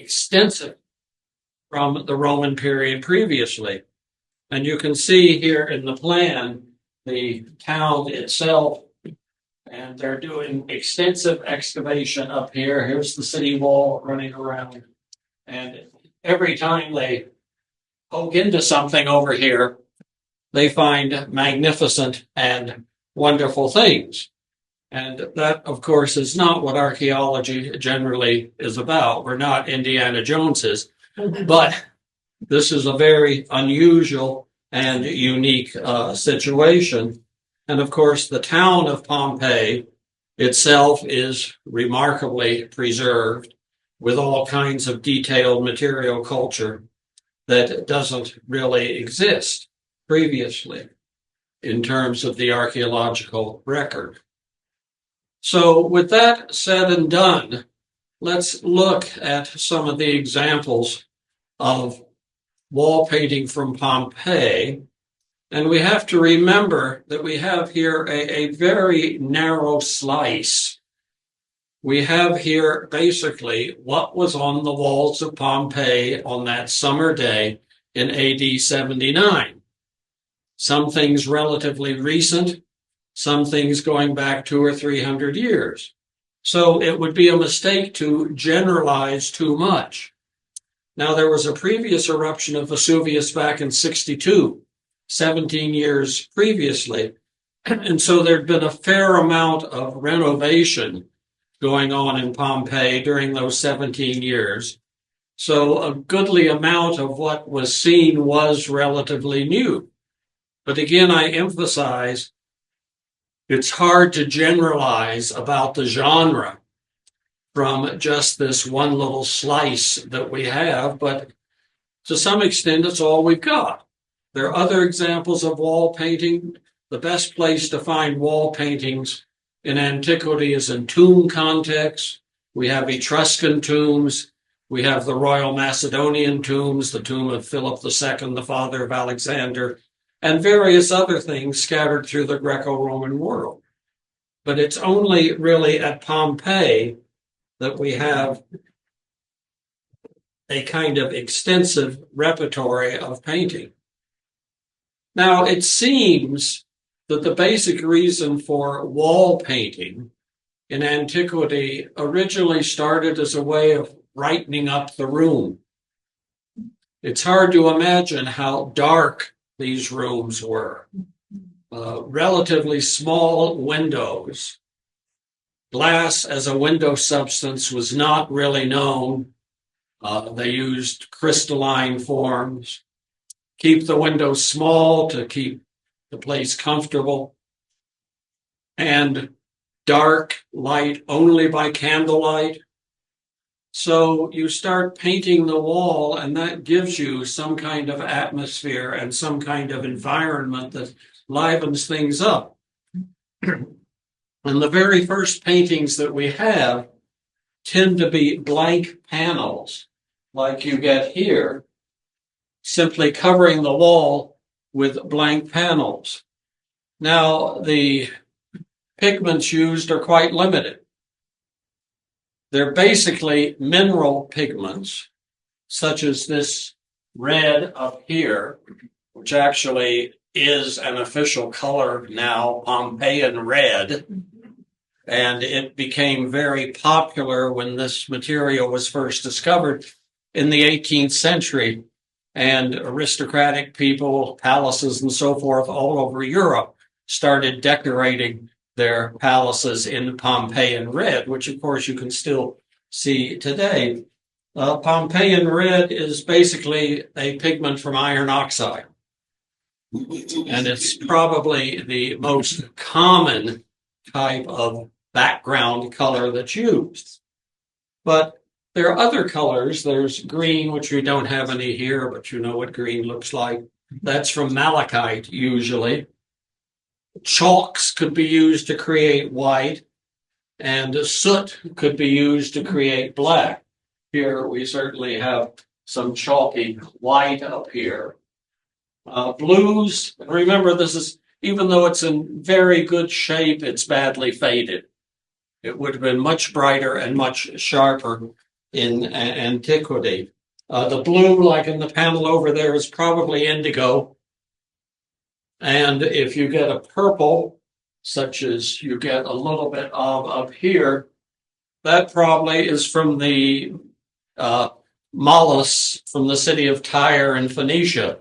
extensive from the Roman period previously. And you can see here in the plan the town itself, and they're doing extensive excavation up here. Here's the city wall running around. And every time they poke into something over here, they find magnificent and wonderful things. And that, of course, is not what archaeology generally is about. We're not Indiana Joneses, but this is a very unusual and unique situation. And of course, the town of Pompeii itself is remarkably preserved with all kinds of detailed material culture that doesn't really exist previously in terms of the archaeological record. So with that said and done, let's look at some of the examples of wall painting from Pompeii. And we have to remember that we have here a very narrow slice. We have here basically what was on the walls of Pompeii on that summer day in AD 79. Some things relatively recent, some things going back 200 or 300 years. So it would be a mistake to generalize too much. Now, there was a previous eruption of Vesuvius back in 62, 17 years previously. And so there'd been a fair amount of renovation going on in Pompeii during those 17 years. So a goodly amount of what was seen was relatively new. But again, I emphasize, it's hard to generalize about the genre from just this one little slice that we have, but to some extent, it's all we've got. There are other examples of wall painting. The best place to find wall paintings in antiquity is in tomb contexts. We have Etruscan tombs. We have the Royal Macedonian tombs, the tomb of Philip II, the father of Alexander, and various other things scattered through the Greco-Roman world. But it's only really at Pompeii that we have a kind of extensive repertory of painting. Now, it seems that the basic reason for wall painting in antiquity originally started as a way of brightening up the room. It's hard to imagine how dark these rooms were. Relatively small windows. Glass as a window substance was not really known. They used crystalline forms. Keep the windows small to keep the place comfortable. And dark light only by candlelight. So you start painting the wall, and that gives you some kind of atmosphere and some kind of environment that livens things up. And the very first paintings that we have tend to be blank panels, like you get here, simply covering the wall with blank panels. Now, the pigments used are quite limited. They're basically mineral pigments, such as this red up here, which actually is an official color now, Pompeian red. And it became very popular when this material was first discovered in the 18th century. And aristocratic people, palaces and so forth all over Europe started decorating their palaces in Pompeian red, which of course you can still see today. Pompeian red is basically a pigment from iron oxide. And it's probably the most common type of background color that's used. But there are other colors. There's green, which we don't have any here, but you know what green looks like. That's from malachite, usually. Chalks could be used to create white, and soot could be used to create black. Here we certainly have some chalky white up here. Blues, remember this is, even though it's in very good shape, it's badly faded. It would have been much brighter and much sharper in antiquity. The blue, like in the panel over there, is probably indigo. And if you get a purple, such as you get a little bit of up here, that probably is from the mollusks from the city of Tyre in Phoenicia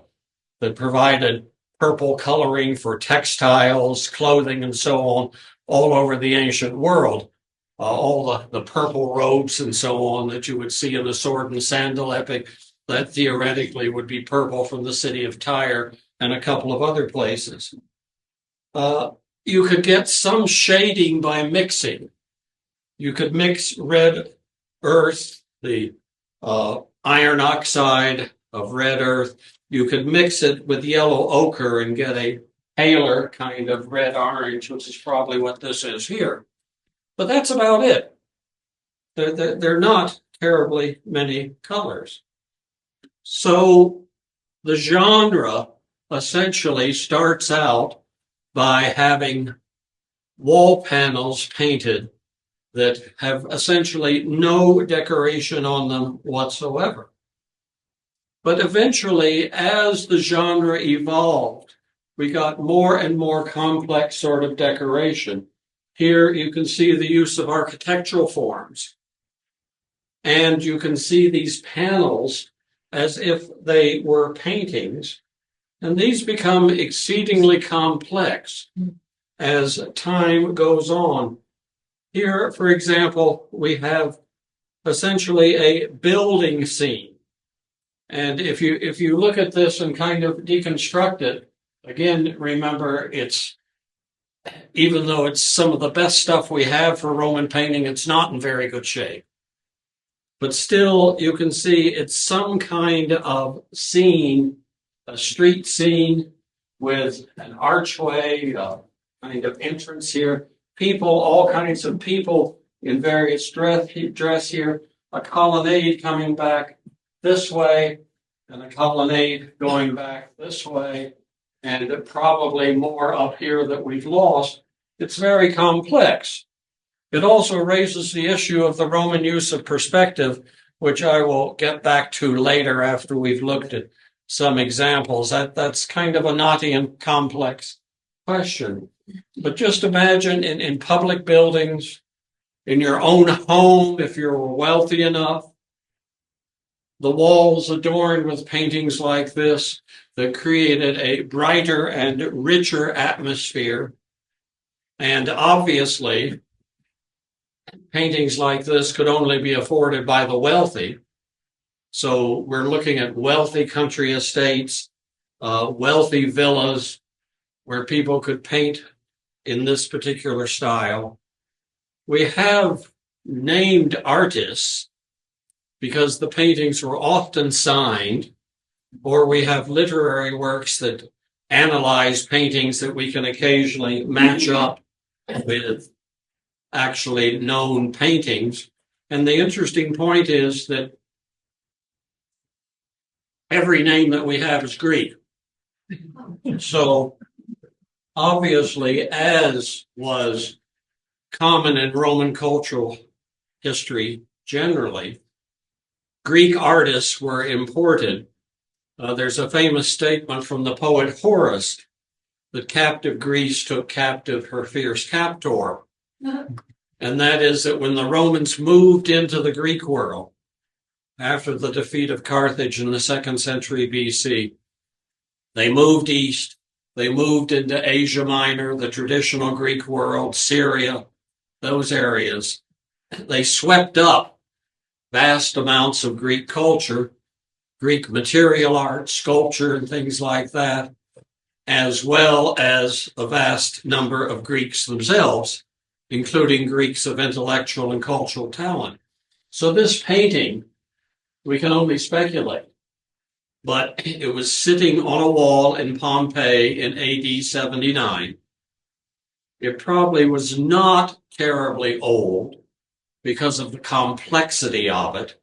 that provided purple coloring for textiles, clothing, and so on, all over the ancient world. All the purple robes and so on that you would see in the sword and sandal epic, that theoretically would be purple from the city of Tyre and a couple of other places. You could get some shading by mixing. You could mix red earth, the iron oxide of red earth. You could mix it with yellow ochre and get a paler kind of red orange, which is probably what this is here. But that's about it. They're not terribly many colors. So the genre essentially starts out by having wall panels painted that have essentially no decoration on them whatsoever. But eventually, as the genre evolved, we got more and more complex sort of decoration. Here you can see the use of architectural forms. And you can see these panels as if they were paintings. And these become exceedingly complex as time goes on. Here, for example, we have essentially a building scene. And if you look at this and kind of deconstruct it, again, remember, even though it's some of the best stuff we have for Roman painting, it's not in very good shape. But still, you can see it's some kind of scene, a street scene with an archway, a kind of entrance here. People, all kinds of people in various dress here, a colonnade coming back this way, and a colonnade going back this way, and probably more up here that we've lost. It's very complex. It also raises the issue of the Roman use of perspective, which I will get back to later after we've looked at some examples. That's kind of a knotty and complex question. But just imagine in public buildings, in your own home, if you're wealthy enough, the walls adorned with paintings like this that created a brighter and richer atmosphere. And obviously, paintings like this could only be afforded by the wealthy. So we're looking at wealthy country estates, wealthy villas, where people could paint in this particular style. We have named artists because the paintings were often signed, or we have literary works that analyze paintings that we can occasionally match up with actually known paintings. And the interesting point is that every name that we have is Greek. So obviously, as was common in Roman cultural history generally, Greek artists were imported. There's a famous statement from the poet Horace that captive Greece took captive her fierce captor. And that is that when the Romans moved into the Greek world, after the defeat of Carthage in the 2nd century BC, they moved east. They moved into Asia Minor, the traditional Greek world, Syria, those areas. They swept up vast amounts of Greek culture, Greek material art, sculpture, and things like that, as well as a vast number of Greeks themselves, including Greeks of intellectual and cultural talent. So this painting, we can only speculate, but it was sitting on a wall in Pompeii in AD 79. It probably was not terribly old because of the complexity of it.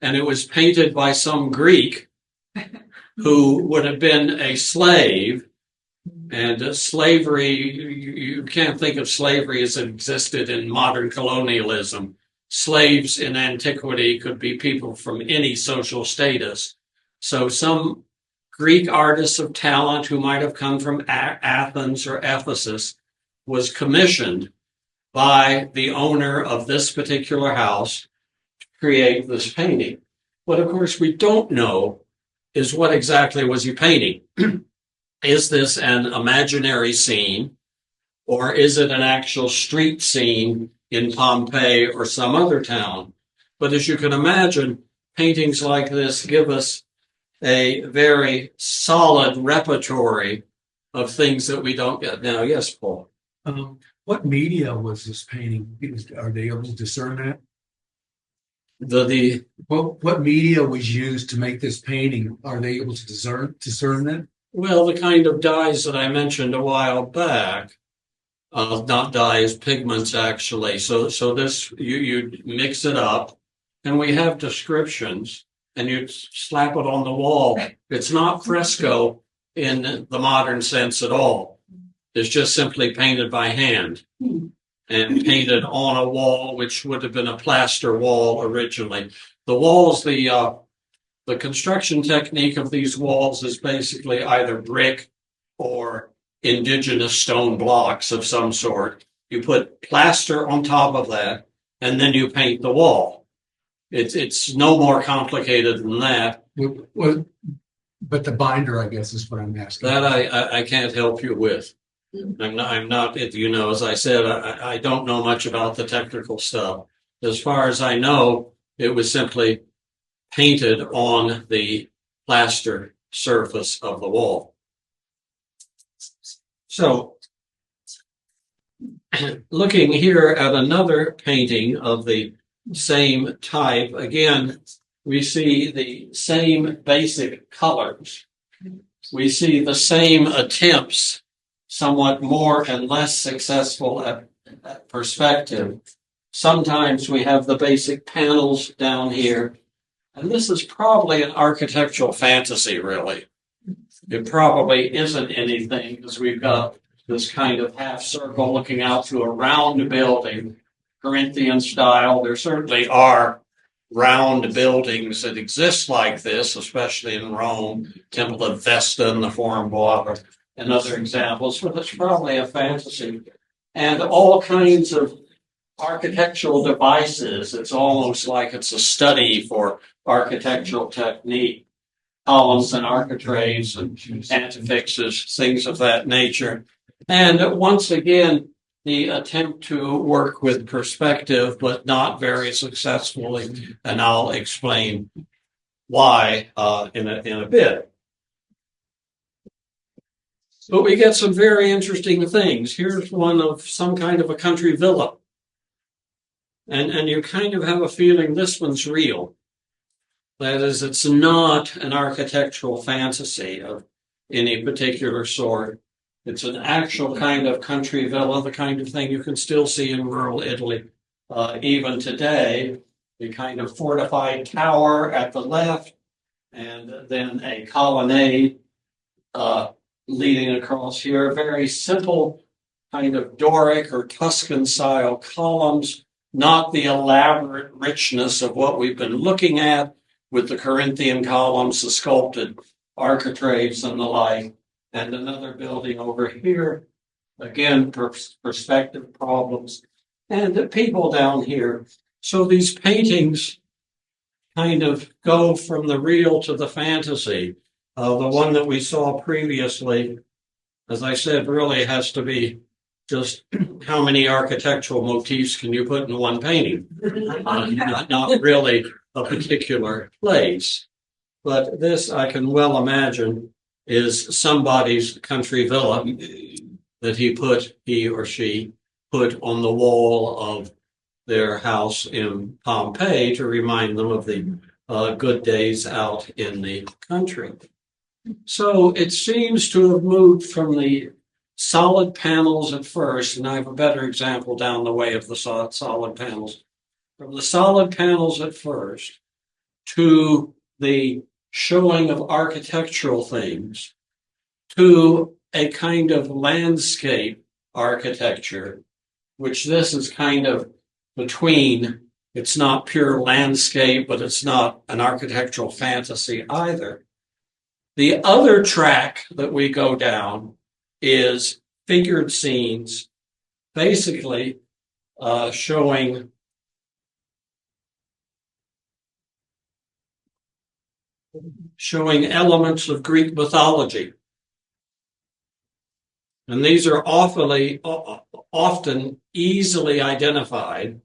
And it was painted by some Greek who would have been a slave. And slavery, you can't think of slavery as it existed in modern colonialism. slaves in antiquity could be people from any social status. So some Greek artists of talent who might have come from Athens or Ephesus was commissioned by the owner of this particular house to create this painting. What, of course, we don't know is what exactly was he painting. Is this an imaginary scene, or is it an actual street scene in Pompeii or some other town? But as you can imagine, paintings like this give us a very solid repertory of things that we don't get now. Yes, Paul. What media was this painting? Are they able to discern that? What media was used to make this painting? Are they able to discern that? Well, the kind of dyes that I mentioned a while back, not dyes, pigments actually. So this you mix it up, and we have descriptions, and you slap it on the wall. It's not fresco in the modern sense at all. It's just simply painted by hand and painted on a wall, which would have been a plaster wall originally. The walls, the construction technique of these walls is basically either brick or indigenous stone blocks of some sort. You put plaster on top of that, and then you paint the wall. It's no more complicated than that. Well, but the binder, I guess, is what I'm asking. That I can't help you with. I'm not, as I said, I don't know much about the technical stuff. As far as I know, it was simply painted on the plaster surface of the wall. So, looking here at another painting of the same type, again, we see the same basic colors. We see the same attempts, somewhat more and less successful at perspective. Sometimes we have the basic panels down here, and this is probably an architectural fantasy, really. It probably isn't anything, because we've got this kind of half circle looking out through a round building, Corinthian style. There certainly are round buildings that exist like this, especially in Rome, Temple of Vesta in the Forum Bois, and other examples, but it's probably a fantasy. And all kinds of architectural devices. It's almost like it's a study for architectural technique. Columns and architraves and antefixes, things of that nature. And once again, the attempt to work with perspective, but not very successfully, and I'll explain why in a bit. But we get some very interesting things. Here's one of some kind of a country villa. And you kind of have a feeling this one's real. That is, it's not an architectural fantasy of any particular sort. It's an actual kind of country villa, the kind of thing you can still see in rural Italy even today. The kind of fortified tower at the left, and then a colonnade leading across here. Very simple kind of Doric or Tuscan style columns, not the elaborate richness of what we've been looking at with the Corinthian columns, the sculpted architraves and the like. And another building over here, again, perspective problems, and people down here. So these paintings kind of go from the real to the fantasy. The one that we saw previously, as I said, really has to be just how many architectural motifs can you put in one painting? Not really a particular place. But this, I can well imagine, is somebody's country villa that he or she put on the wall of their house in Pompeii to remind them of the good days out in the country. So it seems to have moved from the solid panels at first, and I have a better example down the way of the solid panels, from the solid panels at first to the showing of architectural things, to a kind of landscape architecture, which this is kind of between It's not pure landscape, but it's not an architectural fantasy either. The other track that we go down is figured scenes, basically showing elements of Greek mythology. And these are often easily identified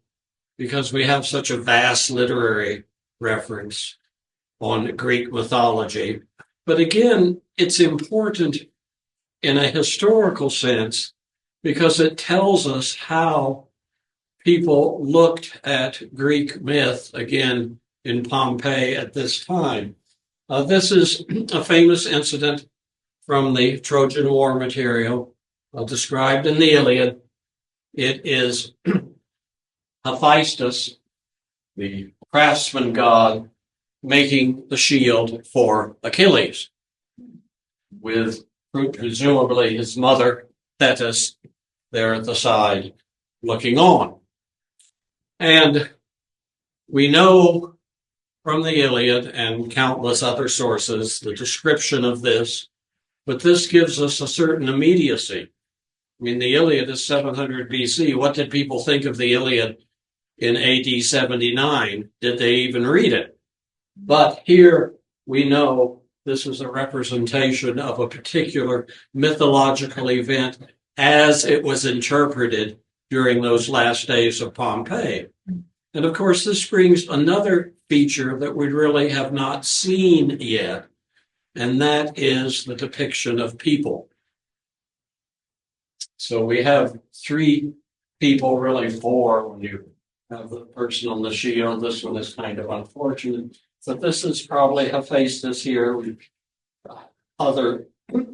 because we have such a vast literary reference on Greek mythology. But again, it's important in a historical sense because it tells us how people looked at Greek myth, again, in Pompeii at this time. This is a famous incident from the Trojan War material described in the Iliad. It is Hephaestus, the craftsman god, making the shield for Achilles, with presumably his mother, Thetis, there at the side looking on. And we know from the Iliad and countless other sources the description of this, but this gives us a certain immediacy. I mean, the Iliad is 700 BC. What did people think of the Iliad in AD 79? Did they even read it? But here we know this is a representation of a particular mythological event as it was interpreted during those last days of Pompeii. And of course, this brings another feature that we really have not seen yet, and that is the depiction of people. So we have three people, really four, when you have the person on the shield. This one is kind of unfortunate. But this is probably Hephaestus here with other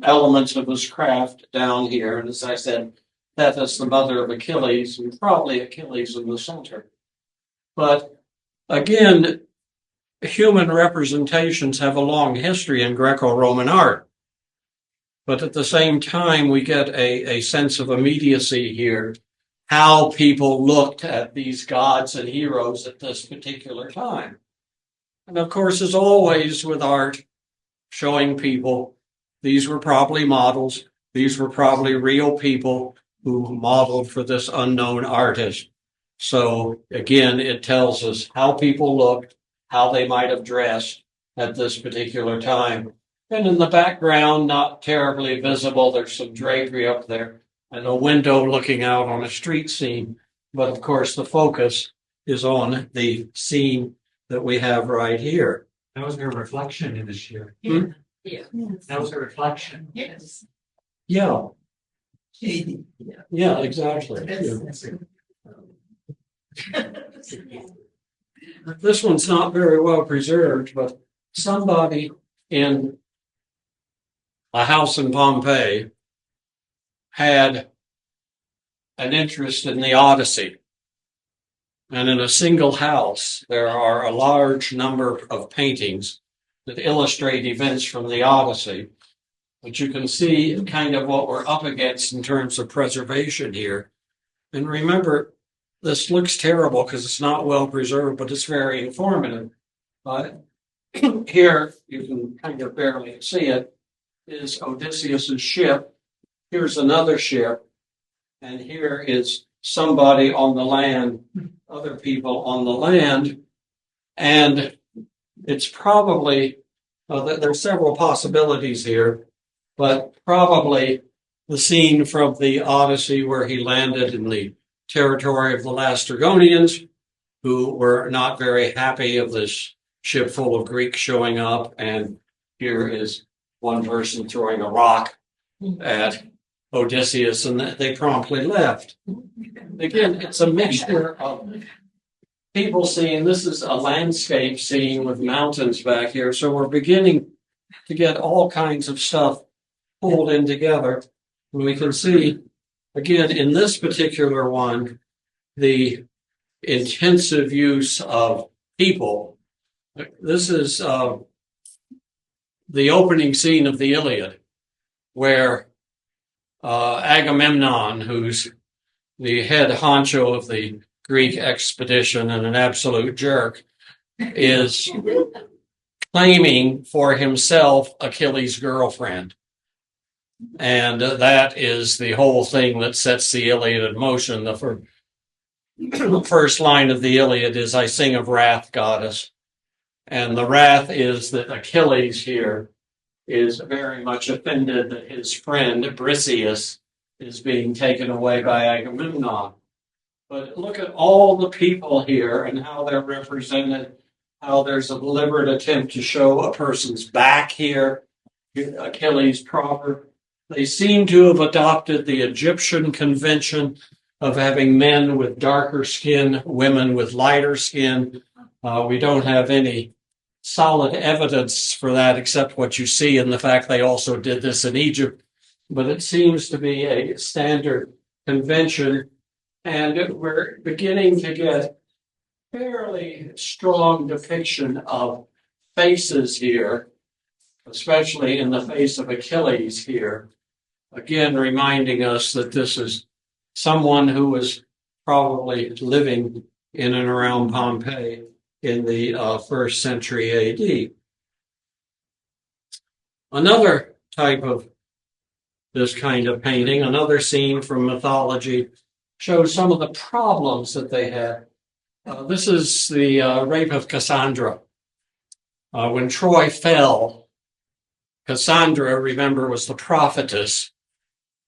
elements of his craft down here. And as I said, Thetis, the mother of Achilles, and probably Achilles in the center. But again, human representations have a long history in Greco-Roman art. But at the same time, we get a sense of immediacy here, how people looked at these gods and heroes at this particular time. And of course, as always with art, showing people, these were probably models. These were probably real people who modeled for this unknown artist. So again, it tells us how people looked, how they might have dressed at this particular time. And in the background, not terribly visible, there's some drapery up there and a window looking out on a street scene. But of course, the focus is on the scene that we have right here. That was her reflection in the shear. Hmm? Yeah. That was her reflection. Yes. Yeah, Yeah. yeah, exactly. This one's not very well preserved, but somebody in a house in Pompeii had an interest in the Odyssey. And in a single house, there are a large number of paintings that illustrate events from the Odyssey. But you can see kind of what we're up against in terms of preservation here. And remember, this looks terrible because it's not well preserved, but it's very informative. But here, you can kind of barely see it, is Odysseus's ship. Here's another ship. And here is somebody on the land, other people on the land. And it's probably, there's several possibilities here, but probably the scene from the Odyssey where he landed in the territory of the Laestrygonians, who were not very happy of this ship full of Greeks showing up. And here is one person throwing a rock at Odysseus, and they promptly left. Again, it's a mixture of people seeing, this is a landscape scene with mountains back here. So we're beginning to get all kinds of stuff pulled in together. And we can see, again, in this particular one, the intensive use of people. This is the opening scene of the Iliad, where Agamemnon, who's the head honcho of the Greek expedition and an absolute jerk, is claiming for himself Achilles' girlfriend. And that is the whole thing that sets the Iliad in motion. The first line of the Iliad is, I sing of wrath, goddess. And the wrath is that Achilles here is very much offended that his friend Briseis is being taken away by Agamemnon. But look at all the people here and how they're represented, how there's a deliberate attempt to show a person's back here, Achilles proper. They seem to have adopted the Egyptian convention of having men with darker skin, women with lighter skin. We don't have any solid evidence for that except what you see in the fact they also did this in Egypt. But it seems to be a standard convention, and we're beginning to get fairly strong depiction of faces here, especially in the face of Achilles here. Again, reminding us that this is someone who was probably living in and around Pompeii in the 1st century AD. Another type of this kind of painting, another scene from mythology, shows some of the problems that they had. This is the rape of Cassandra. When Troy fell, Cassandra, remember, was the prophetess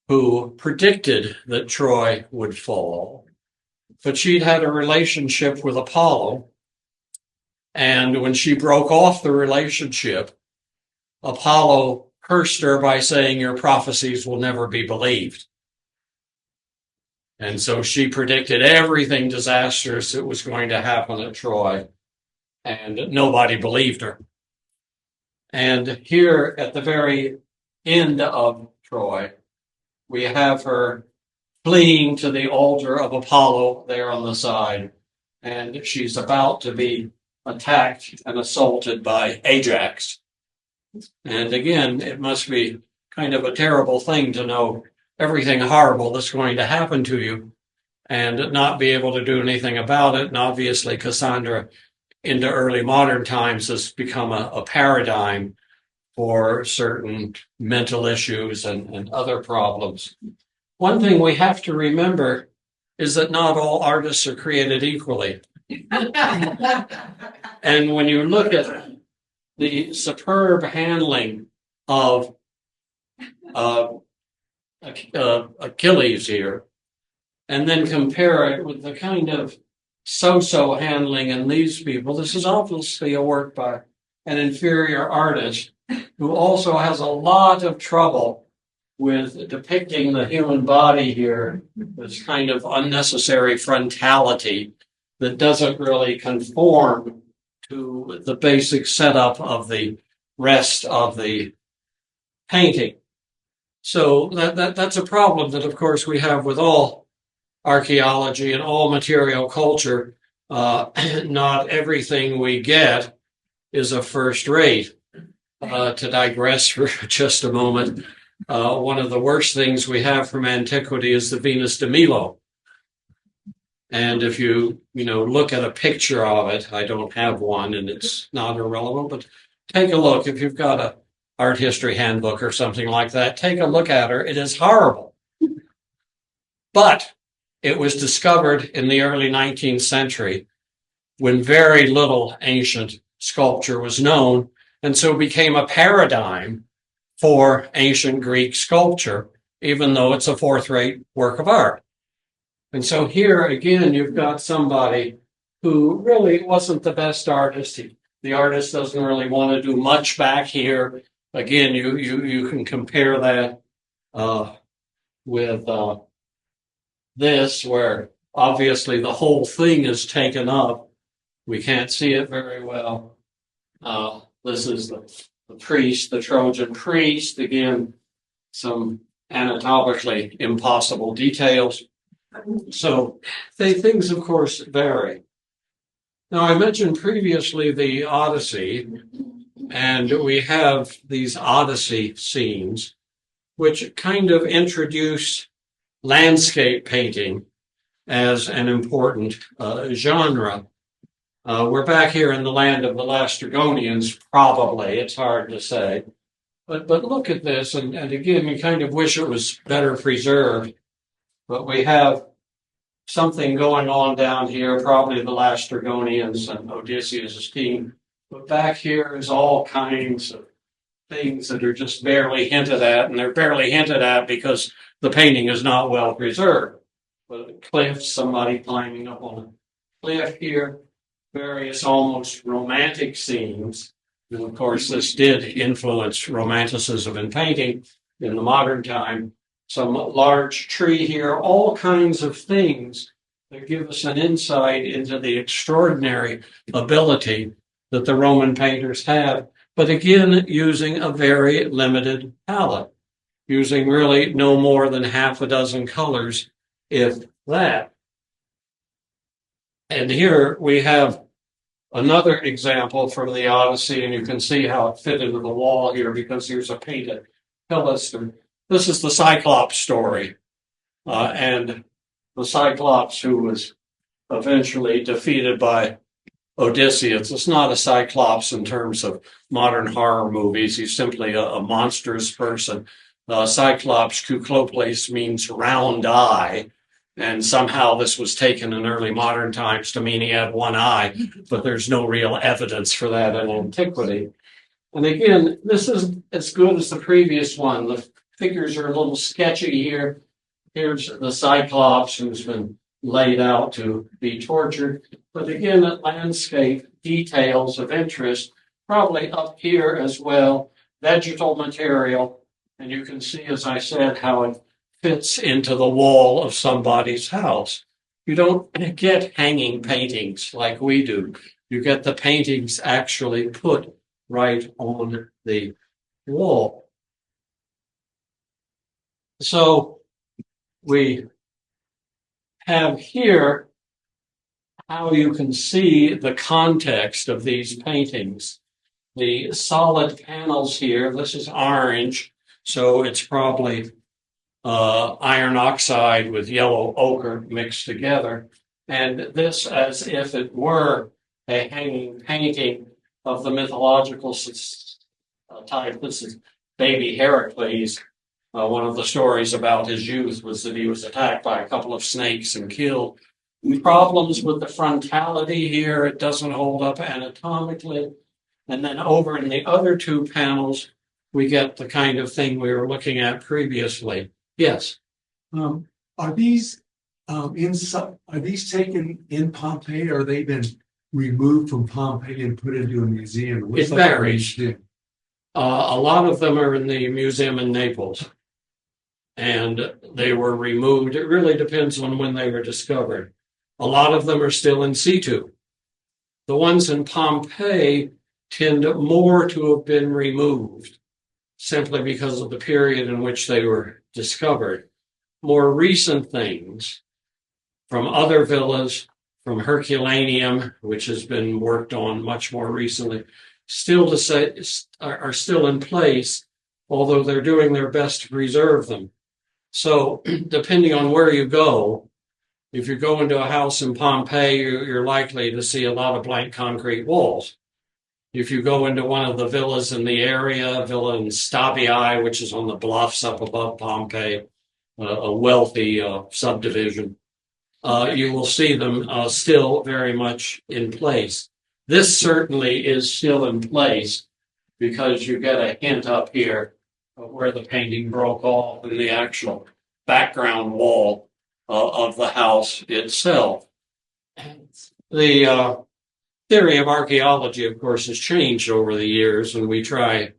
who predicted that Troy would fall. But she'd had a relationship with Apollo, and when she broke off the relationship, Apollo cursed her by saying, your prophecies will never be believed. And so she predicted everything disastrous that was going to happen at Troy, and nobody believed her. And here at the very end of Troy, we have her fleeing to the altar of Apollo there on the side, and she's about to be attacked and assaulted by Ajax. And again, it must be kind of a terrible thing to know everything horrible that's going to happen to you and not be able to do anything about it. And obviously, Cassandra, into early modern times, has become a paradigm for certain mental issues and other problems. One thing we have to remember is that not all artists are created equally. And when you look at the superb handling of Achilles here, and then compare it with the kind of so-so handling in these people, this is obviously a work by an inferior artist who also has a lot of trouble with depicting the human body here, this kind of unnecessary frontality that doesn't really conform to the basic setup of the rest of the painting. So that's a problem that, of course, we have with all archaeology and all material culture. Not everything we get is a first rate. To digress for just a moment, one of the worst things we have from antiquity is the Venus de Milo. And if you look at a picture of it, I don't have one and it's not irrelevant, but take a look. If you've got an art history handbook or something like that, take a look at her. It is horrible. But it was discovered in the early 19th century when very little ancient sculpture was known, and so became a paradigm for ancient Greek sculpture, even though it's a fourth-rate work of art. And so here, again, you've got somebody who really wasn't the best artist. The artist doesn't really want to do much back here. Again, you can compare that with this, where obviously the whole thing is taken up. We can't see it very well. This is the priest, the Trojan priest. Again, some anatomically impossible details. So things, of course, vary. Now, I mentioned previously the Odyssey, and we have these Odyssey scenes, which kind of introduce landscape painting as an important genre. We're back here in the land of the Lastrygonians, probably. It's hard to say. But look at this, and again, we kind of wish it was better preserved. But we have something going on down here, probably the Lastrygonians and Odysseus' team. But back here is all kinds of things that are just barely hinted at, and they're barely hinted at because the painting is not well preserved. But a cliff, somebody climbing up on a cliff here, various almost romantic scenes. And of course, this did influence romanticism in painting in the modern time. Some large tree here, all kinds of things that give us an insight into the extraordinary ability that the Roman painters have, but again, using a very limited palette, using really no more than half a dozen colors, if that. And here we have another example from the Odyssey, and you can see how it fit into the wall here because here's a painted pilaster. This is the Cyclops story, and the Cyclops who was eventually defeated by Odysseus. It's not a Cyclops in terms of modern horror movies. He's simply a monstrous person. Cyclops, Kukloples, means round eye. And somehow this was taken in early modern times to mean he had one eye, but there's no real evidence for that in antiquity. And again, this is as good as the previous one. The figures are a little sketchy here. Here's the Cyclops who's been laid out to be tortured. But again, landscape details of interest, probably up here as well, vegetal material. And you can see, as I said, how it fits into the wall of somebody's house. You don't get hanging paintings like we do. You get the paintings actually put right on the wall. So we have here how you can see the context of these paintings. The solid panels here, this is orange, so it's probably iron oxide with yellow ochre mixed together. And this as if it were a hanging painting of the mythological type. This is baby Heracles. One of the stories about his youth was that he was attacked by a couple of snakes and killed. Problems with the frontality here. It doesn't hold up anatomically. And then over in the other two panels, we get the kind of thing we were looking at previously. Yes. Are these taken in Pompeii, or are they been removed from Pompeii and put into a museum? It varies. A lot of them are in the museum in Naples, and they were removed. It really depends on when they were discovered. A lot of them are still in situ. The ones in Pompeii tend more to have been removed simply because of the period in which they were discovered. More recent things from other villas, from Herculaneum, which has been worked on much more recently, are still in place, although they're doing their best to preserve them. So depending on where you go, if you go into a house in Pompeii, you're likely to see a lot of blank concrete walls. If you go into one of the villas in the area, Villa in Stabii, which is on the bluffs up above Pompeii, a wealthy subdivision, you will see them still very much in place. This certainly is still in place because you get a hint up here of where the painting broke off in the actual background wall of the house itself. The theory of archaeology, of course, has changed over the years, and we try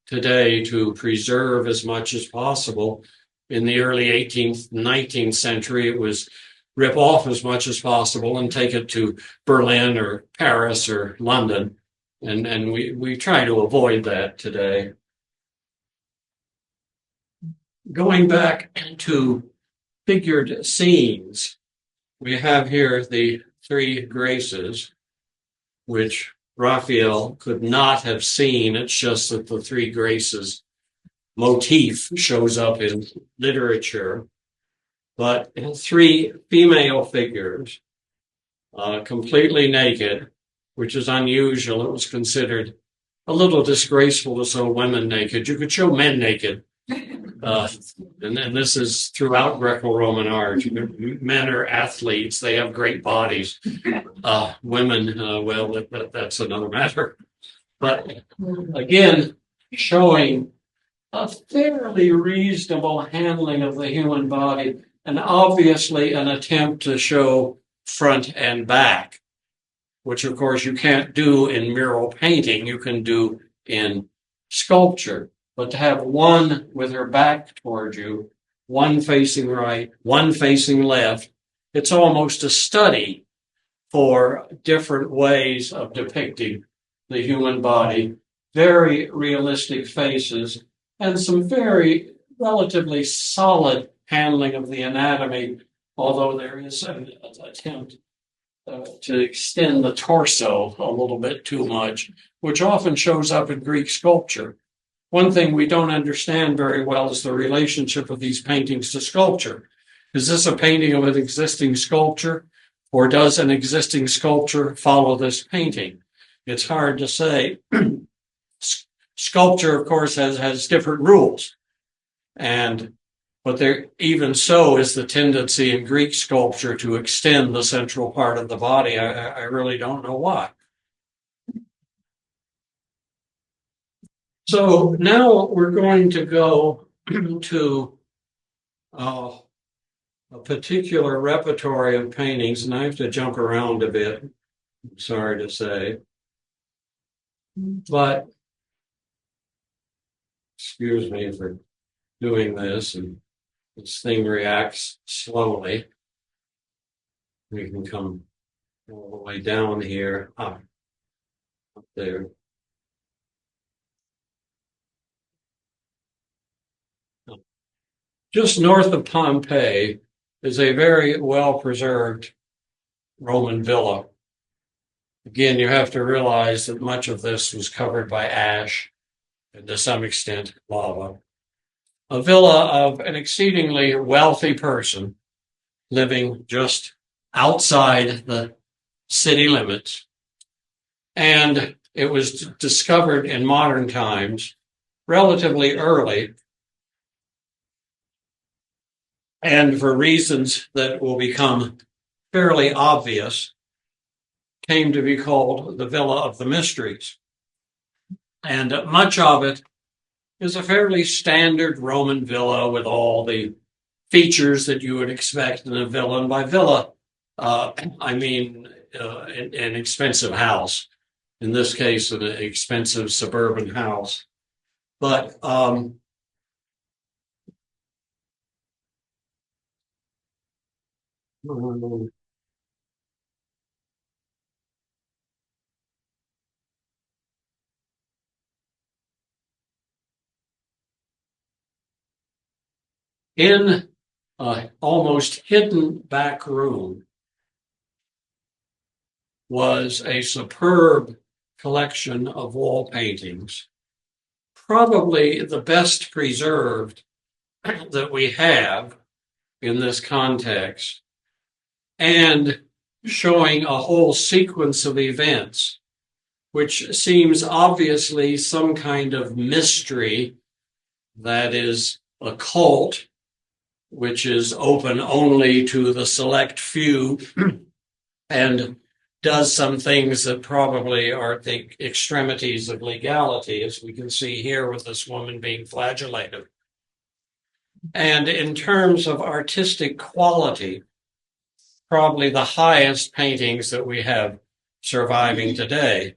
today to preserve as much as possible. In the early 18th, 19th century, it was rip off as much as possible and take it to Berlin or Paris or London. And we try to avoid that today. Going back to figured scenes, we have here the three graces, which Raphael could not have seen. It's just that the three graces motif shows up in literature. but three female figures, completely naked, which is unusual. It was considered a little disgraceful to show women naked. You could show men naked. And this is throughout Greco-Roman art. Men are athletes. They have great bodies. Women, well, that's another matter. But again, showing a fairly reasonable handling of the human body, and obviously an attempt to show front and back, which of course you can't do in mural painting, you can do in sculpture. But to have one with her back toward you, one facing right, one facing left, it's almost a study for different ways of depicting the human body. Very realistic faces and some very relatively solid handling of the anatomy, although there is an attempt to extend the torso a little bit too much, which often shows up in Greek sculpture. One thing we don't understand very well is the relationship of these paintings to sculpture. Is this a painting of an existing sculpture, or does an existing sculpture follow this painting? It's hard to say. Sculpture, of course, has different rules, but there even so is the tendency in Greek sculpture to extend the central part of the body. I really don't know why. So now we're going to go to a particular repertory of paintings, and I have to jump around a bit, I'm sorry to say. But excuse me for doing this, and this thing reacts slowly. We can come all the way down here, up there. Just north of Pompeii is a very well-preserved Roman villa. Again, you have to realize that much of this was covered by ash and to some extent lava. A villa of an exceedingly wealthy person living just outside the city limits. And it was discovered in modern times, relatively early, and for reasons that will become fairly obvious, came to be called the Villa of the Mysteries. And much of it is a fairly standard Roman villa with all the features that you would expect in a villa. And by villa, I mean an expensive house. In this case, an expensive suburban house. But in an almost hidden back room was a superb collection of wall paintings, probably the best preserved that we have in this context, and showing a whole sequence of events, which seems obviously some kind of mystery that is occult, which is open only to the select few, and does some things that probably are at the extremities of legality, as we can see here with this woman being flagellated. And in terms of artistic quality, probably the highest paintings that we have surviving today.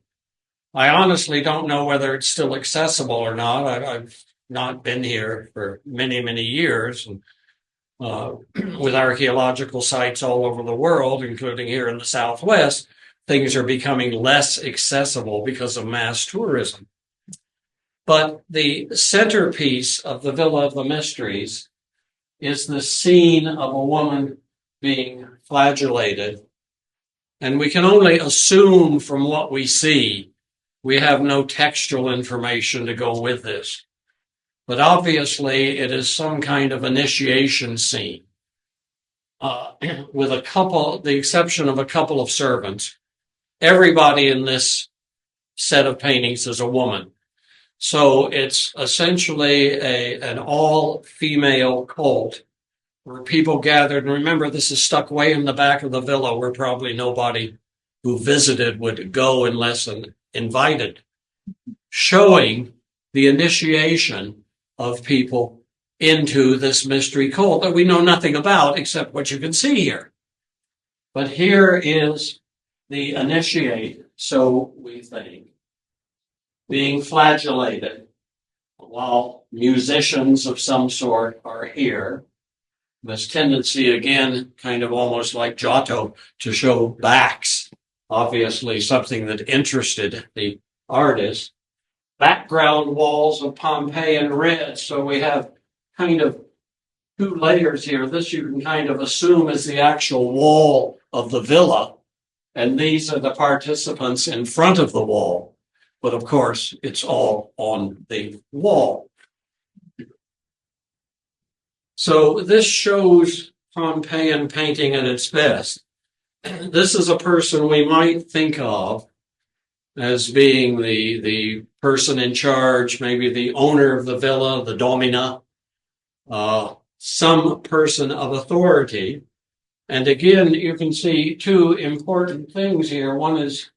I honestly don't know whether it's still accessible or not. I've not been here for many, many years, and with archaeological sites all over the world, including here in the Southwest, things are becoming less accessible because of mass tourism. But the centerpiece of the Villa of the Mysteries is the scene of a woman being flagellated. And we can only assume from what we see. We have no textual information to go with this. But obviously, it is some kind of initiation scene. with the exception of a couple of servants. Everybody in this set of paintings is a woman. So it's essentially an all-female cult where people gathered. And remember, this is stuck way in the back of the villa where probably nobody who visited would go unless invited, showing the initiation of people into this mystery cult that we know nothing about except what you can see here. But here is the initiate, so we think, being flagellated while musicians of some sort are here. This tendency, again, kind of almost like Giotto, to show backs, obviously something that interested the artist. Background walls of Pompeian red, so we have kind of two layers here. This you can kind of assume is the actual wall of the villa, and these are the participants in front of the wall. But of course, it's all on the wall. So this shows Pompeian painting at its best. This is a person we might think of as being the person in charge, maybe the owner of the villa, the domina, some person of authority. And again, you can see two important things here. One is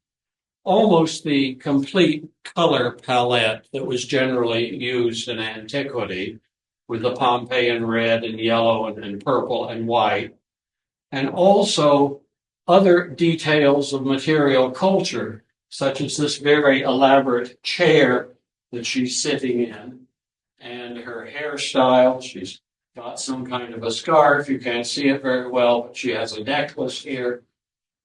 almost the complete color palette that was generally used in antiquity, with the Pompeian red and yellow and purple and white, and also other details of material culture, such as this very elaborate chair that she's sitting in, and her hairstyle. She's got some kind of a scarf. You can't see it very well, but she has a necklace here,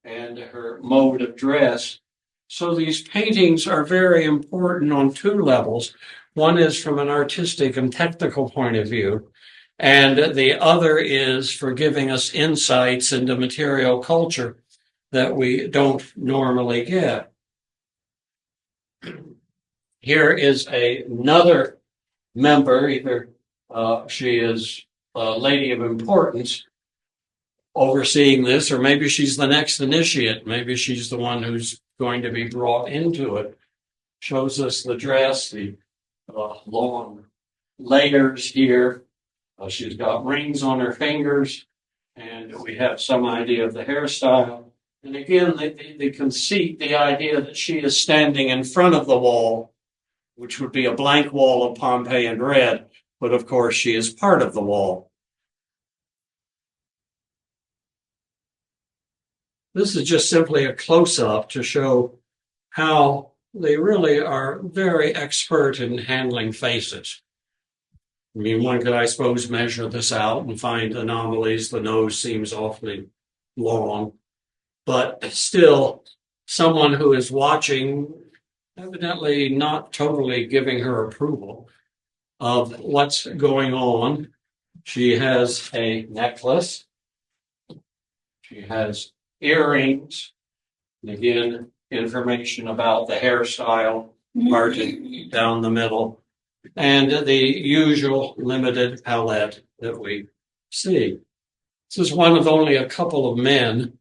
and her mode of dress. So these paintings are very important on two levels. One is from an artistic and technical point of view, and the other is for giving us insights into material culture that we don't normally get. Here is another member, either she is a lady of importance overseeing this, or maybe she's the next initiate. Maybe she's the one who's going to be brought into it. Shows us the dress, the long layers here. She's got rings on her fingers, and we have some idea of the hairstyle. And again, the conceit, the idea that she is standing in front of the wall, which would be a blank wall of Pompeian red, but of course she is part of the wall. This is just simply a close-up to show how they really are very expert in handling faces. I mean, one could, I suppose, measure this out and find anomalies. The nose seems awfully long, but still, someone who is watching, evidently not totally giving her approval of what's going on. She has a necklace. She has earrings. And again, information about the hairstyle parted down the middle, and the usual limited palette that we see. This is one of only a couple of men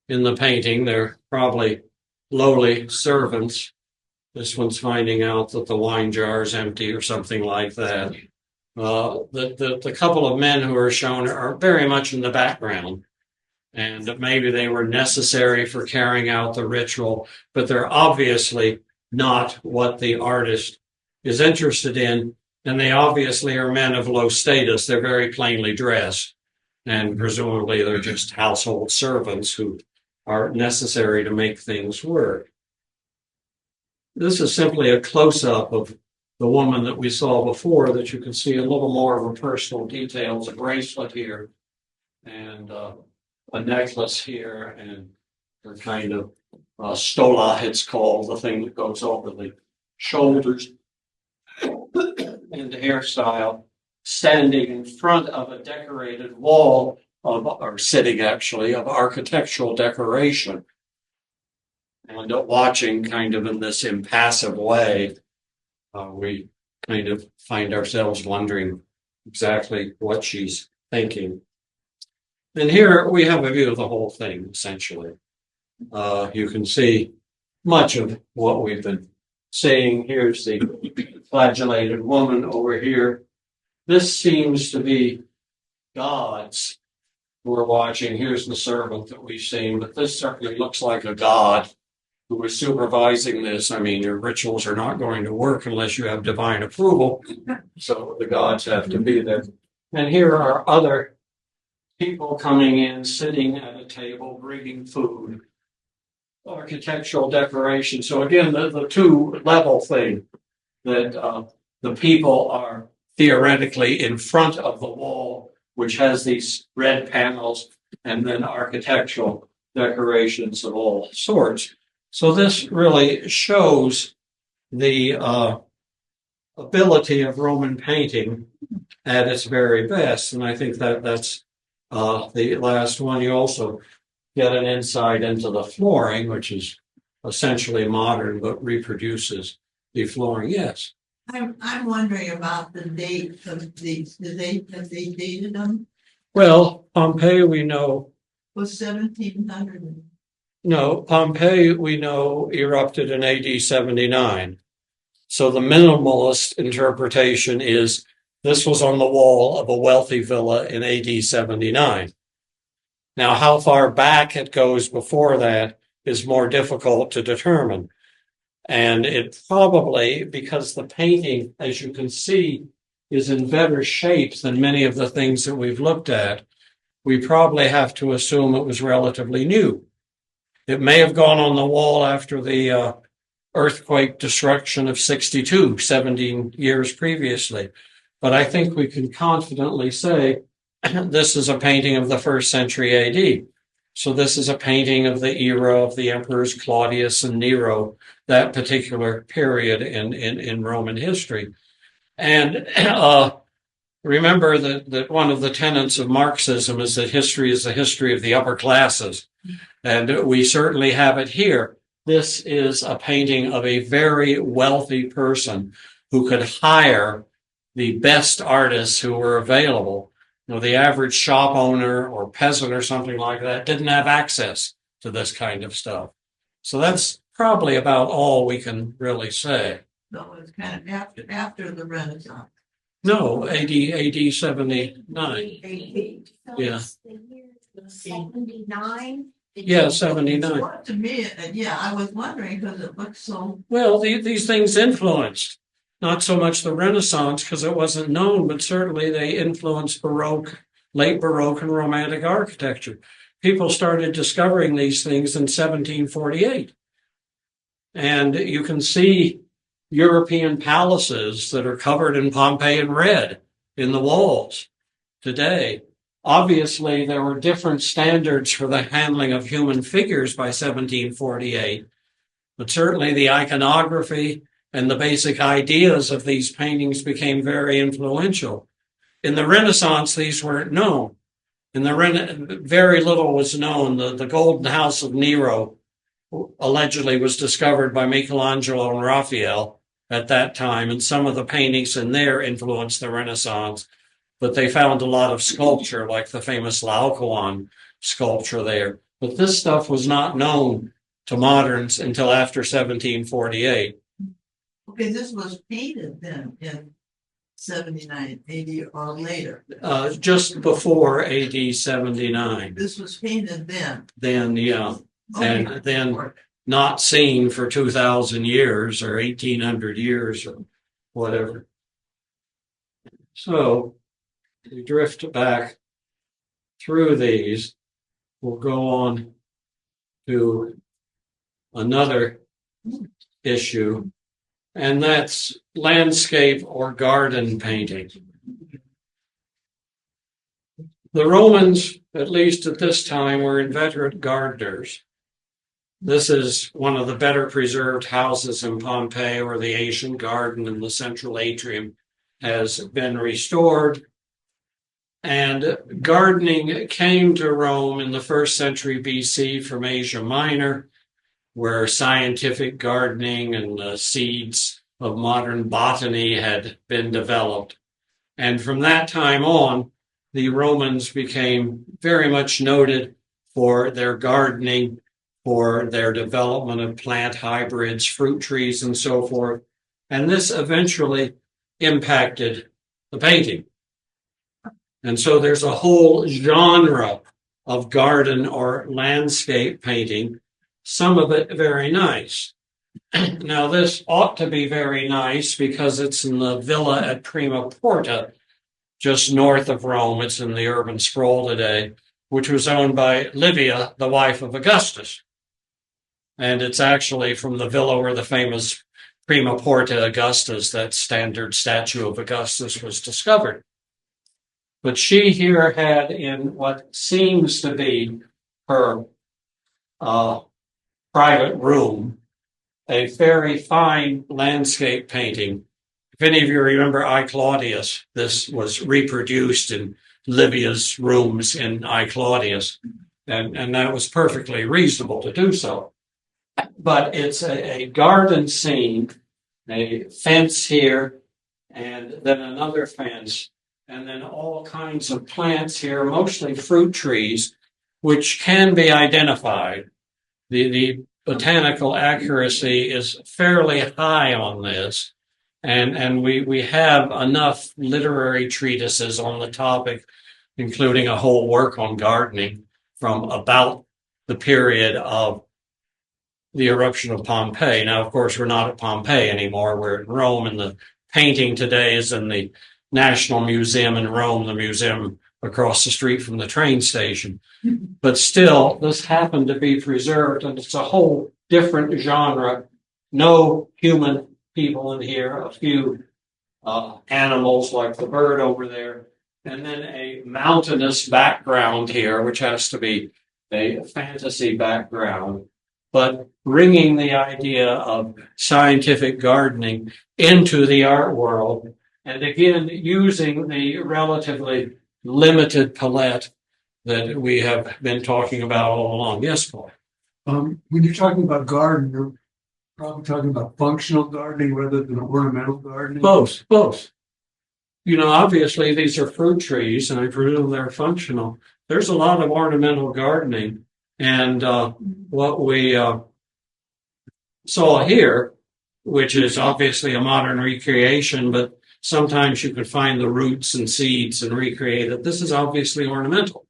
in the painting. They're probably lowly servants. This one's finding out that the wine jar is empty or something like that. The couple of men who are shown are very much in the background, and maybe they were necessary for carrying out the ritual, but they're obviously not what the artist is interested in, and they obviously are men of low status. They're very plainly dressed, and presumably they're just household servants who are necessary to make things work. This is simply a close-up of the woman that we saw before, that you can see a little more of her personal details, a bracelet here, and a necklace here, and her kind of stola, it's called, the thing that goes over the shoulders, and the hairstyle, standing in front of a decorated wall of, or sitting actually, of architectural decoration, and watching kind of in this impassive way. We kind of find ourselves wondering exactly what she's thinking. And here we have a view of the whole thing, essentially. You can see much of what we've been saying. Here's the flagellated woman over here. This seems to be gods who are watching. Here's the servant that we've seen, but this certainly looks like a god who is supervising this. I mean, your rituals are not going to work unless you have divine approval. So the gods have to be there. And here are other people coming in, sitting at a table, bringing food, architectural decoration. So again, the two-level thing that the people are theoretically in front of the wall, which has these red panels, and then architectural decorations of all sorts. So this really shows the ability of Roman painting at its very best. And I think that's the last one. You also get an insight into the flooring, which is essentially modern but reproduces the flooring. Yes. I'm wondering about the date of these. Have they dated them? Well, Pompeii we know. Was 1700? No, Pompeii we know erupted in AD 79. So the minimalist interpretation is this was on the wall of a wealthy villa in AD 79. Now, how far back it goes before that is more difficult to determine. And it probably, because the painting, as you can see, is in better shape than many of the things that we've looked at, we probably have to assume it was relatively new. It may have gone on the wall after the earthquake destruction of 62, 17 years previously. But I think we can confidently say this is a painting of the 1st century AD. So this is a painting of the era of the emperors Claudius and Nero, that particular period in Roman history. And remember that one of the tenets of Marxism is that history is the history of the upper classes. And we certainly have it here. This is a painting of a very wealthy person who could hire the best artists who were available. You know, the average shop owner or peasant or something like that didn't have access to this kind of stuff. So that's probably about all we can really say. So it's kind of after the Renaissance. No, AD 79. Yeah. The year 79. Yeah, 79. Well, to me, yeah, I was wondering because it looks so. Well, these things influenced not so much the Renaissance because it wasn't known, but certainly they influenced Baroque, late Baroque and Romantic architecture. People started discovering these things in 1748. And you can see European palaces that are covered in Pompeian red in the walls today. Obviously, there were different standards for the handling of human figures by 1748, but certainly the iconography and the basic ideas of these paintings became very influential. In the Renaissance, these weren't known. Very little was known. The Golden House of Nero allegedly was discovered by Michelangelo and Raphael at that time, and some of the paintings in there influenced the Renaissance. But they found a lot of sculpture, like the famous Laocoon sculpture there. But this stuff was not known to moderns until after 1748. Okay, this was painted then in 79, 80 or later. Just before AD 79. This was painted then. Then, yeah. Okay. And then not seen for 2,000 years or 1,800 years or whatever. So we drift back through these. We'll go on to another issue, and that's landscape or garden painting. The Romans, at least at this time, were inveterate gardeners. This is one of the better preserved houses in Pompeii, where the ancient garden in the central atrium has been restored. And gardening came to Rome in the 1st century BC from Asia Minor, where scientific gardening and the seeds of modern botany had been developed. And from that time on, the Romans became very much noted for their gardening, for their development of plant hybrids, fruit trees, and so forth. And this eventually impacted the painting. And so there's a whole genre of garden or landscape painting, some of it very nice. Now, this ought to be very nice because it's in the villa at Prima Porta, just north of Rome. It's in the urban sprawl today, which was owned by Livia, the wife of Augustus. And it's actually from the villa where the famous Prima Porta Augustus, that standard statue of Augustus, was discovered. But she here had in what seems to be her private room a very fine landscape painting. If any of you remember I, Claudius, this was reproduced in Livia's rooms in I, Claudius, and that was perfectly reasonable to do so. But it's a garden scene, a fence here, and then another fence, and then all kinds of plants here, mostly fruit trees, which can be identified. The botanical accuracy is fairly high on this, and we have enough literary treatises on the topic, including a whole work on gardening from about the period of the eruption of Pompeii. Now, of course, we're not at Pompeii anymore. We're in Rome, and the painting today is in the National Museum in Rome, the museum across the street from the train station. But still, this happened to be preserved, and it's a whole different genre. No human people in here, a few animals like the bird over there, and then a mountainous background here, which has to be a fantasy background, but bringing the idea of scientific gardening into the art world, and again, using the relatively limited palette that we have been talking about all along. Yes, Paul? When you're talking about garden, you're probably talking about functional gardening rather than ornamental gardening. Both. You know, obviously these are fruit trees, and I presume they're functional. There's a lot of ornamental gardening, and what we saw here, which is obviously a modern recreation, but sometimes you could find the roots and seeds and recreate it. This is obviously ornamental.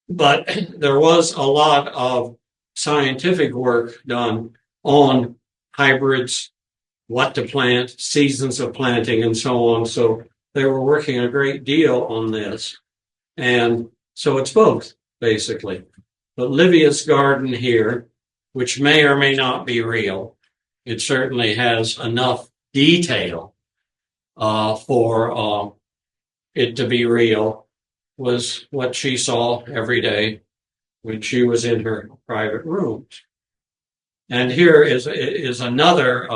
But there was a lot of scientific work done on hybrids, what to plant, seasons of planting, and so on. So they were working a great deal on this. And so it's both, basically. But Livia's garden here, which may or may not be real, it certainly has enough detail for it to be real, was what she saw every day when she was in her private rooms. And here is another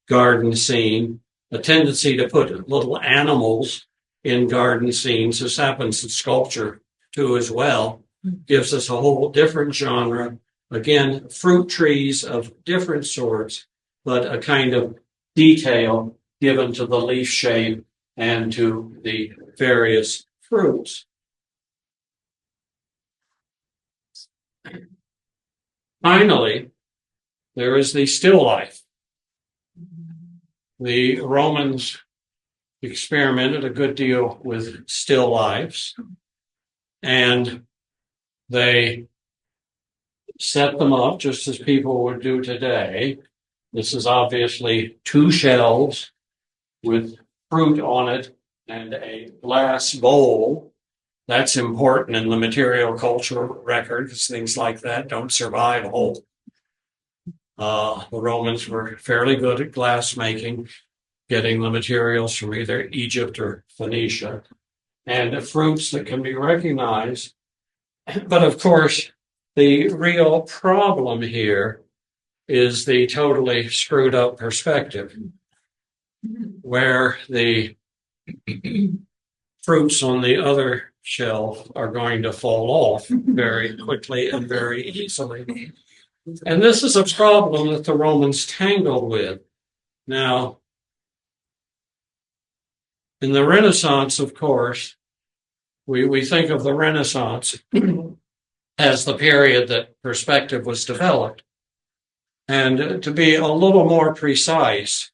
garden scene, a tendency to put little animals in garden scenes. This happens in sculpture too as well. Gives us a whole different genre. Again, fruit trees of different sorts, but a kind of detail given to the leaf shape and to the various fruits. Finally, there is the still life. The Romans experimented a good deal with still lifes, and they set them up just as people would do today. This is obviously 2 shelves with fruit on it and a glass bowl. That's important in the material culture record, because things like that don't survive whole. The Romans were fairly good at glass making, getting the materials from either Egypt or Phoenicia, and the fruits that can be recognized. But of course, the real problem here is the totally screwed up perspective, where the fruits on the other shelf are going to fall off very quickly and very easily. And this is a problem that the Romans tangled with. Now, in the Renaissance, of course, we think of the Renaissance as the period that perspective was developed. And to be a little more precise,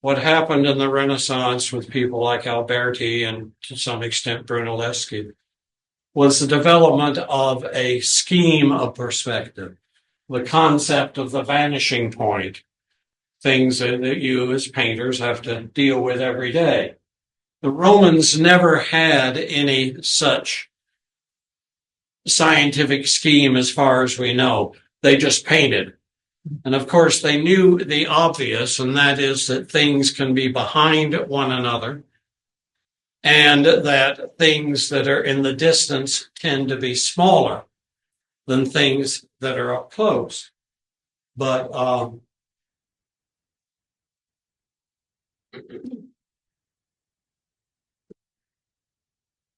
what happened in the Renaissance with people like Alberti and to some extent Brunelleschi was the development of a scheme of perspective, the concept of the vanishing point, things that you as painters have to deal with every day. The Romans never had any such scientific scheme as far as we know. They just painted. And of course, they knew the obvious, and that is that things can be behind one another, and that things that are in the distance tend to be smaller than things that are up close. But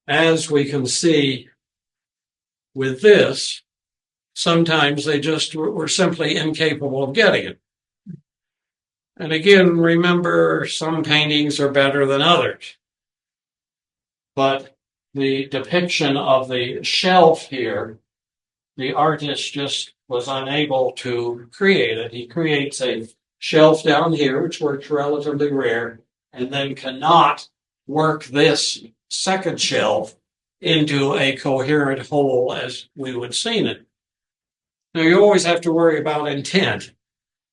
as we can see with this, sometimes they just were simply incapable of getting it. And again, remember, some paintings are better than others. But the depiction of the shelf here, the artist just was unable to create it. He creates a shelf down here, which works relatively rare, and then cannot work this second shelf into a coherent whole as we would seen it. Now, you always have to worry about intent.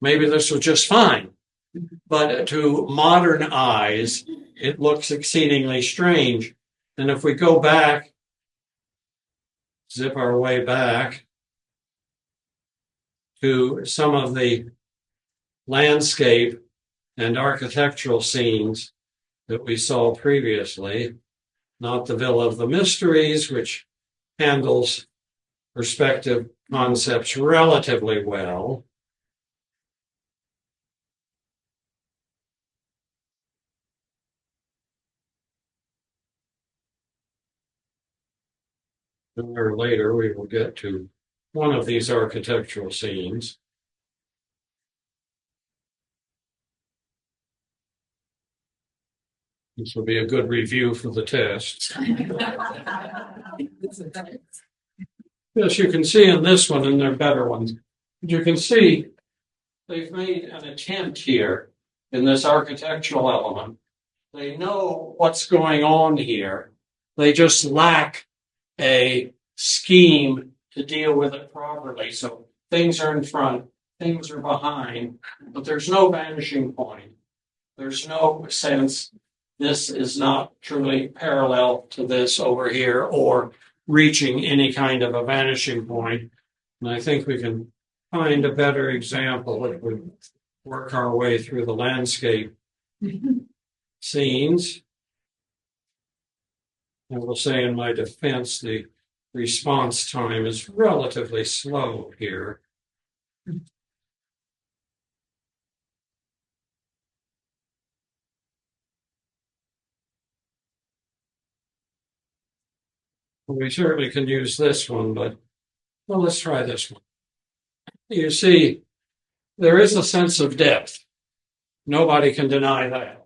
Maybe this was just fine, but to modern eyes, it looks exceedingly strange. And if we go back, zip our way back to some of the landscape and architectural scenes that we saw previously, not the Villa of the Mysteries, which handles perspective concepts relatively well. Sooner or later, we will get to one of these architectural scenes. This will be a good review for the test. Yes, you can see in this one, and there are better ones. You can see they've made an attempt here in this architectural element. They know what's going on here. They just lack a scheme to deal with it properly. So things are in front, things are behind, but there's no vanishing point. There's no sense this is not truly parallel to this over here or reaching any kind of a vanishing point. And I think we can find a better example if we work our way through the landscape scenes. I will say in my defense, the response time is relatively slow here. We certainly can use this one, but well, let's try this one. You see, there is a sense of depth. Nobody can deny that.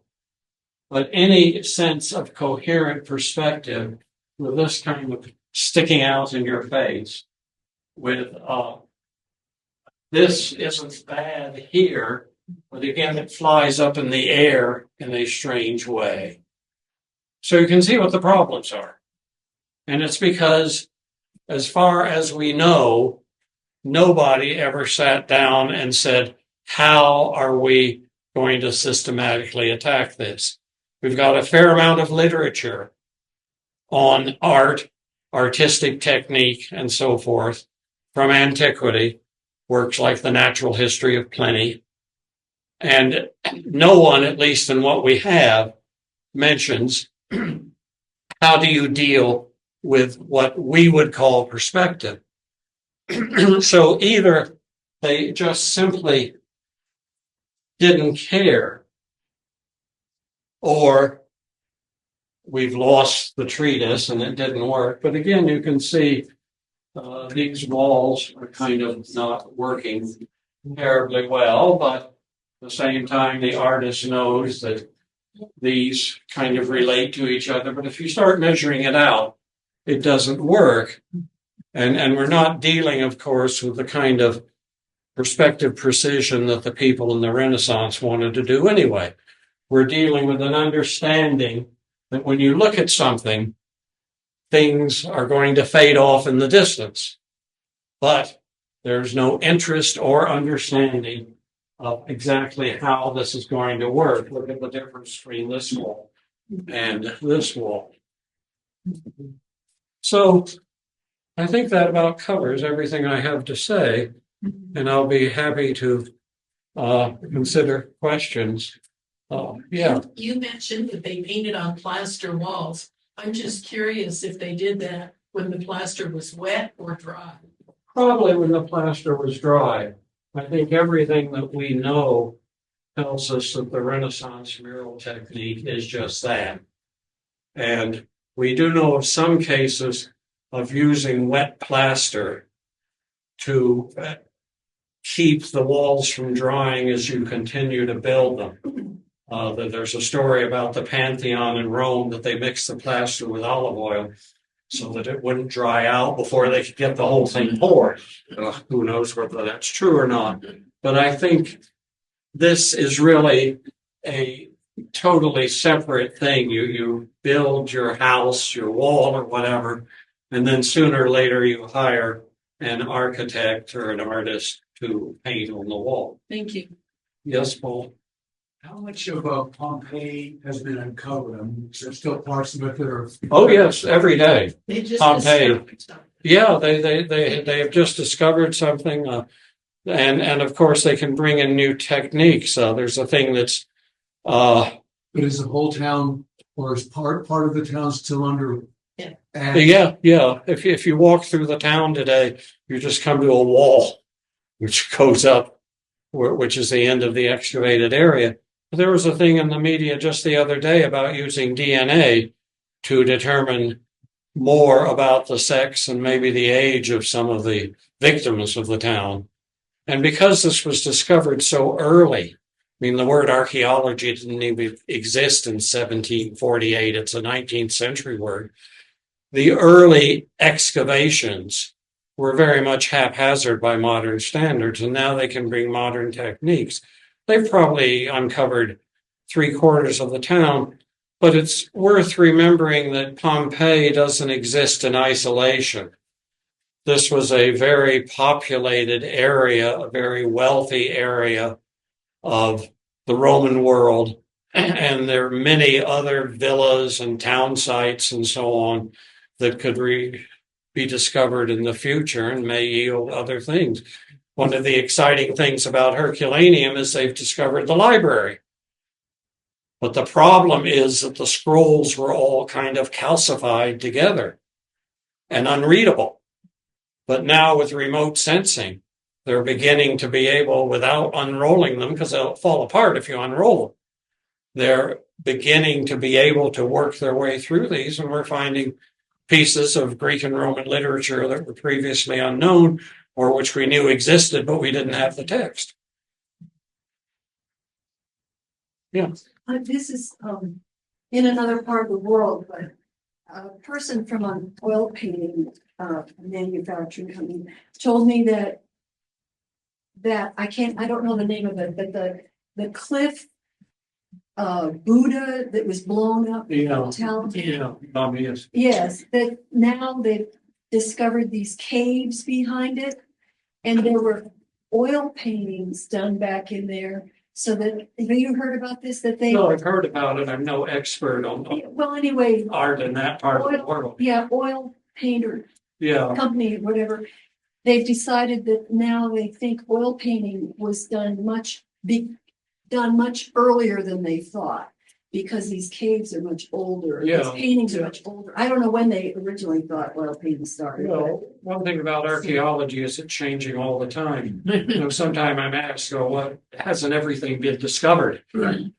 But any sense of coherent perspective with this kind of sticking out in your face, with this isn't bad here, but again, it flies up in the air in a strange way. So you can see what the problems are. And it's because, as far as we know, nobody ever sat down and said, how are we going to systematically attack this? We've got a fair amount of literature on art, artistic technique, and so forth from antiquity, works like The Natural History of Pliny. And no one, at least in what we have, mentions how do you deal with what we would call perspective. So either they just simply didn't care, or we've lost the treatise and it didn't work. But again, you can see these walls are kind of not working terribly well, but at the same time, the artist knows that these kind of relate to each other. But if you start measuring it out, it doesn't work. And we're not dealing, of course, with the kind of perspective precision that the people in the Renaissance wanted to do anyway. We're dealing with an understanding that when you look at something, things are going to fade off in the distance. But there's no interest or understanding of exactly how this is going to work. Look at the difference between this wall and this wall. So I think that about covers everything I have to say, and I'll be happy to consider questions. Yeah. You mentioned that they painted on plaster walls. I'm just curious if they did that when the plaster was wet or dry. Probably when the plaster was dry. I think everything that we know tells us that the Renaissance mural technique is just that. And we do know of some cases of using wet plaster to keep the walls from drying as you continue to build them. There's a story about the Pantheon in Rome that they mixed the plaster with olive oil so that it wouldn't dry out before they could get the whole thing poured. Who knows whether that's true or not. But I think this is really a totally separate thing. You build your house, your wall, or whatever, and then sooner or later you hire an architect or an artist to paint on the wall. Thank you. Yes, Paul? How much of Pompeii has been uncovered? I mean, is there still parts of it that are? Oh, yes, every day. They just Pompeii. discovered something. Yeah, they have just discovered something, and of course they can bring in new techniques. There's a thing that's But is the whole town, or is part of the town still under? Yeah. ash? yeah. If you walk through the town today, you just come to a wall, which goes up, which is the end of the excavated area. There was a thing in the media just the other day about using DNA to determine more about the sex and maybe the age of some of the victims of the town. And because this was discovered so early, I mean, the word archaeology didn't even exist in 1748. It's a 19th century word. The early excavations were very much haphazard by modern standards, and now they can bring modern techniques. They've probably uncovered 3/4 of the town, but it's worth remembering that Pompeii doesn't exist in isolation. This was a very populated area, a very wealthy area of the Roman world, and there are many other villas and town sites and so on that could be discovered in the future and may yield other things. One of the exciting things about Herculaneum is they've discovered the library. But the problem is that the scrolls were all kind of calcified together and unreadable. But now with remote sensing, they're beginning to be able, without unrolling them, because they'll fall apart if you unroll them, they're beginning to be able to work their way through these, and we're finding pieces of Greek and Roman literature that were previously unknown or which we knew existed, but we didn't have the text. Yeah. This is in another part of the world, but a person from an oil painting manufacturing company told me that I don't know the name of it, but the cliff Buddha that was blown up in the town. Yes. Yes, that now they've discovered these caves behind it, and there were oil paintings done back in there. So that, have you heard about this? That they No, I've heard about it. I'm no expert on well, anyway, art in that part of the world. yeah, oil painter Yeah. company, whatever. They've decided that now they think oil painting was done much earlier than they thought, because these caves are much older. Yeah. These paintings are much older. I don't know when they originally thought oil painting started. Well, one thing about archaeology is it's changing all the time. Sometime I'm asked, what hasn't everything been discovered? Right.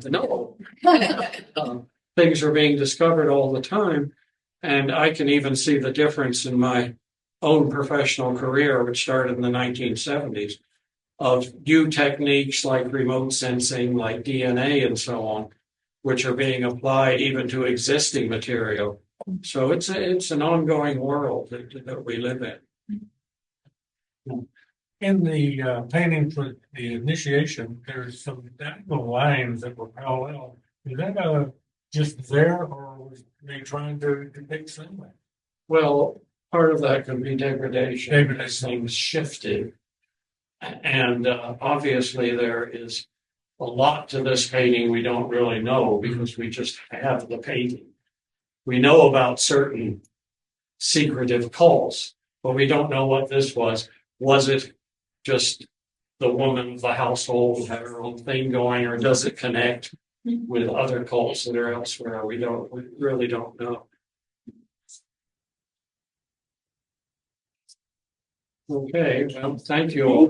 No. Things are being discovered all the time. And I can even see the difference in my own professional career, which started in the 1970s, of new techniques like remote sensing, like DNA and so on, which are being applied even to existing material. So it's an ongoing world that we live in. In the painting for the initiation, there's some diagonal lines that were parallel. Is that just there, or was they trying to depict something? Well, part of that could be degradation. Degradation. As things shifted. And obviously there is a lot to this painting we don't really know because we just have the painting. We know about certain secretive cults, but we don't know what this was. Was it just the woman of the household had her own thing going, or does it connect with other cults that are elsewhere? We really don't know. Okay, well, thank you all.